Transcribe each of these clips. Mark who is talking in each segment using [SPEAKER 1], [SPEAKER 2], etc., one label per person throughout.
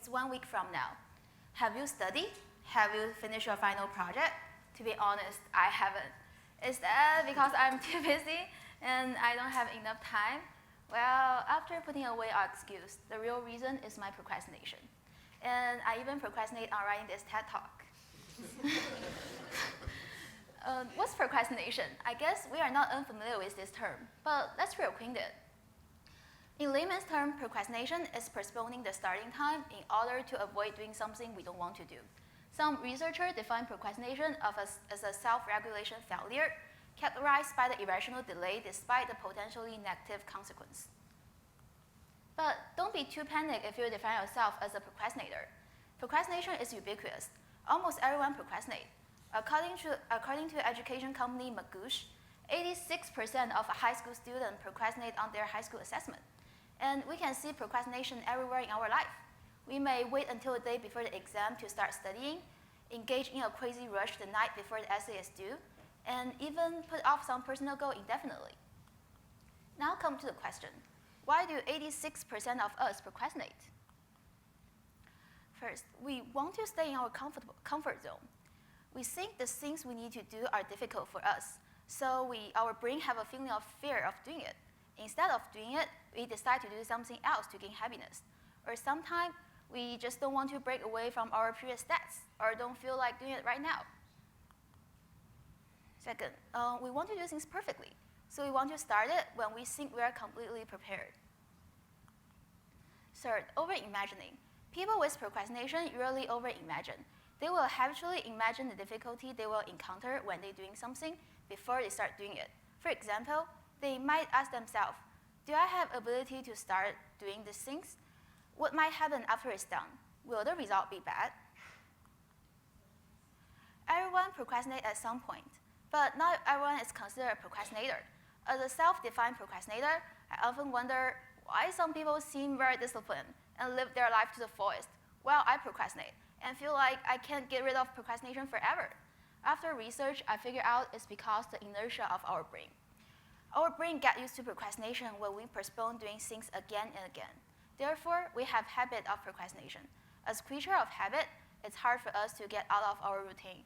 [SPEAKER 1] It's 1 week from now. Have you studied? Have you finished your final project? To be honest, I haven't. Is that because I'm too busy and I don't have enough time? Well, after putting away our excuse, the real reason is my procrastination. And I even procrastinate on writing this TED Talk. What's procrastination? I guess we are not unfamiliar with this term, but let's reacquaint it. In layman's term, procrastination is postponing the starting time in order to avoid doing something we don't want to do. Some researchers define procrastination as a self-regulation failure characterized by the irrational delay despite the potentially negative consequence. But don't be too panicked if you define yourself as a procrastinator. Procrastination is ubiquitous. Almost everyone procrastinates. According to education company Magoosh, 86% of high school students procrastinate on their high school assessment. And we can see procrastination everywhere in our life. We may wait until the day before the exam to start studying, engage in a crazy rush the night before the essay is due, and even put off some personal goal indefinitely. Now come to the question, why do 86% of us procrastinate? First, we want to stay in our comfort zone. We think the things we need to do are difficult for us, so our brain have a feeling of fear of doing it. Instead of doing it, we decide to do something else to gain happiness. Or sometimes, we just don't want to break away from our previous stats, or don't feel like doing it right now. Second, we want to do things perfectly, so we want to start it when we think we are completely prepared. Third, over-imagining. People with procrastination usually over-imagine. They will habitually imagine the difficulty they will encounter when they're doing something before they start doing it. For example, they might ask themselves, do I have ability to start doing these things? What might happen after it's done? Will the result be bad? Everyone procrastinates at some point, but not everyone is considered a procrastinator. As a self-defined procrastinator, I often wonder why some people seem very disciplined and live their life to the fullest, while I procrastinate and feel like I can't get rid of procrastination forever. After research, I figured out it's because the inertia of our brain. Our brain gets used to procrastination when we postpone doing things again and again. Therefore, we have habit of procrastination. As creature of habit, it's hard for us to get out of our routine.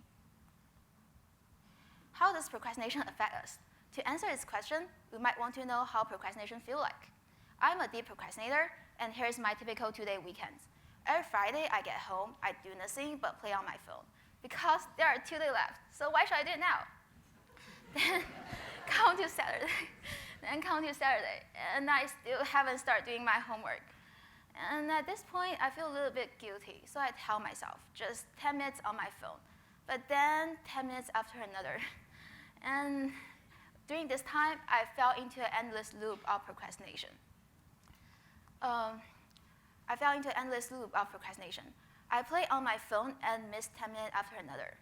[SPEAKER 1] How does procrastination affect us? To answer this question, we might want to know how procrastination feels like. I'm a deep procrastinator, and here's my typical 2-day weekends. Every Friday, I get home, I do nothing but play on my phone, because there are 2 days left, so why should I do it now? Then come to Saturday, and I still haven't started doing my homework. And at this point, I feel a little bit guilty, so I tell myself, just 10 minutes on my phone, but then 10 minutes after another. And during this time, I fell into an endless loop of procrastination. I play on my phone and miss 10 minutes after another.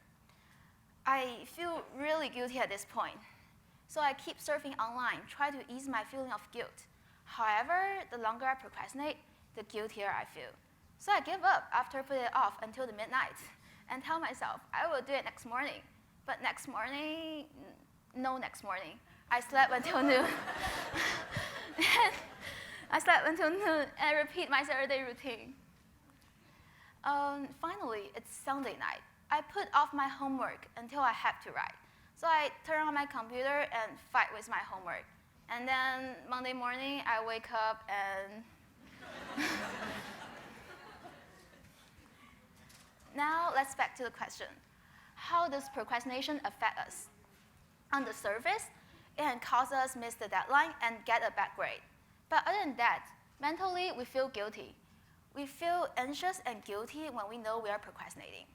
[SPEAKER 1] I feel really guilty at this point, so I keep surfing online, try to ease my feeling of guilt. However, the longer I procrastinate, the guiltier I feel. So I give up after putting it off until the midnight and tell myself I will do it next morning. But next morning, I slept until noon. And repeat my Saturday routine. Finally, it's Sunday night. I put off my homework until I have to write. So I turn on my computer and fight with my homework. And then Monday morning, I wake up and Now let's back to the question. How does procrastination affect us? On the surface, it can cause us miss the deadline and get a bad grade. But other than that, mentally, we feel guilty. We feel anxious and guilty when we know we are procrastinating.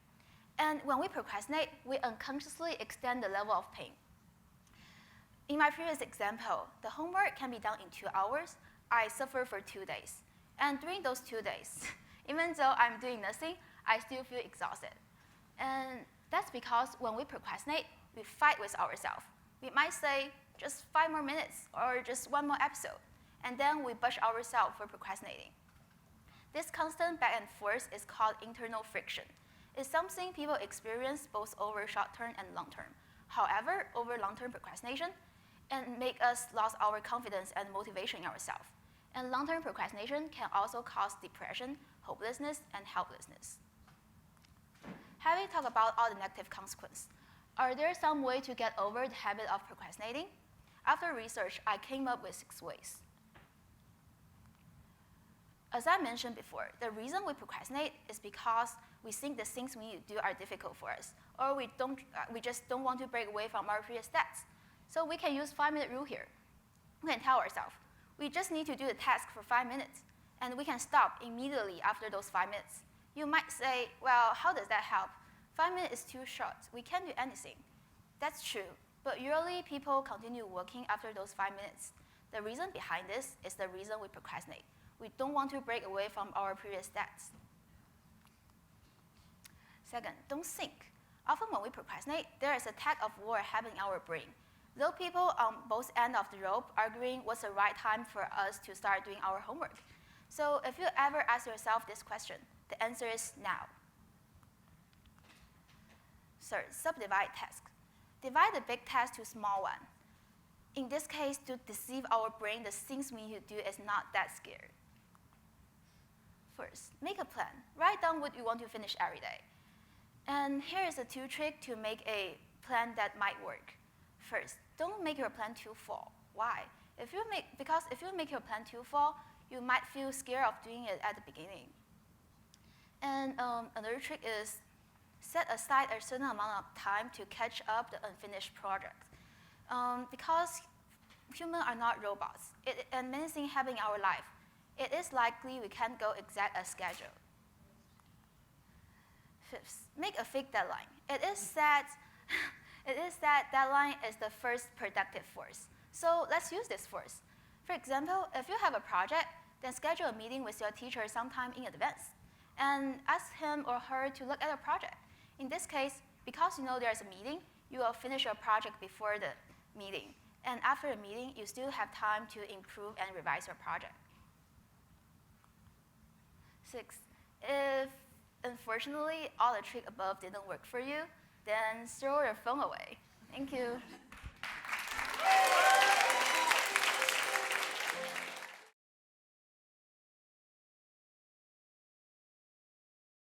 [SPEAKER 1] And when we procrastinate, we unconsciously extend the level of pain. In my previous example, the homework can be done in 2 hours. I suffer for 2 days. And during those 2 days, even though I'm doing nothing, I still feel exhausted. And that's because when we procrastinate, we fight with ourselves. We might say, just 5 more minutes, or just 1 more episode. And then we bash ourselves for procrastinating. This constant back and forth is called internal friction. It's something people experience both over short-term and long-term. However, over long-term procrastination, it makes us lose our confidence and motivation in ourselves. And long-term procrastination can also cause depression hopelessness, and helplessness. Having talked about all the negative consequences, are there some way to get over the habit of procrastinating? After research, I came up with 6 ways. As I mentioned before, the reason we procrastinate is because we think the things we need to do are difficult for us, or we just don't want to break away from our previous stats. So we can use 5-minute rule here. We can tell ourselves, we just need to do the task for 5 minutes, and we can stop immediately after those 5 minutes. You might say, well, how does that help? 5 minutes is too short. We can't do anything. That's true, but usually people continue working after those 5 minutes. The reason behind this is the reason we procrastinate. We don't want to break away from our previous stats. Second, don't think. Often when we procrastinate, there is a tug of war happening in our brain. Though people on both ends of the rope arguing what's the right time for us to start doing our homework. So if you ever ask yourself this question, the answer is now. Third, subdivide tasks. Divide the big task to small ones. In this case, to deceive our brain, the things we need to do is not that scary. First, make a plan. Write down what you want to finish every day. And here is a 2 trick to make a plan that might work. First, don't make your plan too full. Why? Because if you make your plan too full, you might feel scared of doing it at the beginning. And another trick is set aside a certain amount of time to catch up the unfinished project. Because humans are not robots, and many things happen in our life, it is likely we can't go exact as scheduled. Fifth, make a fake deadline. It is said deadline is the first productive force. So let's use this force. For example, if you have a project, then schedule a meeting with your teacher sometime in advance, and ask him or her to look at your project. In this case, because you know there's a meeting, you will finish your project before the meeting. And after the meeting, you still have time to improve and revise your project. 6, if unfortunately all the tricks above didn't work for you, then throw your phone away. Thank you.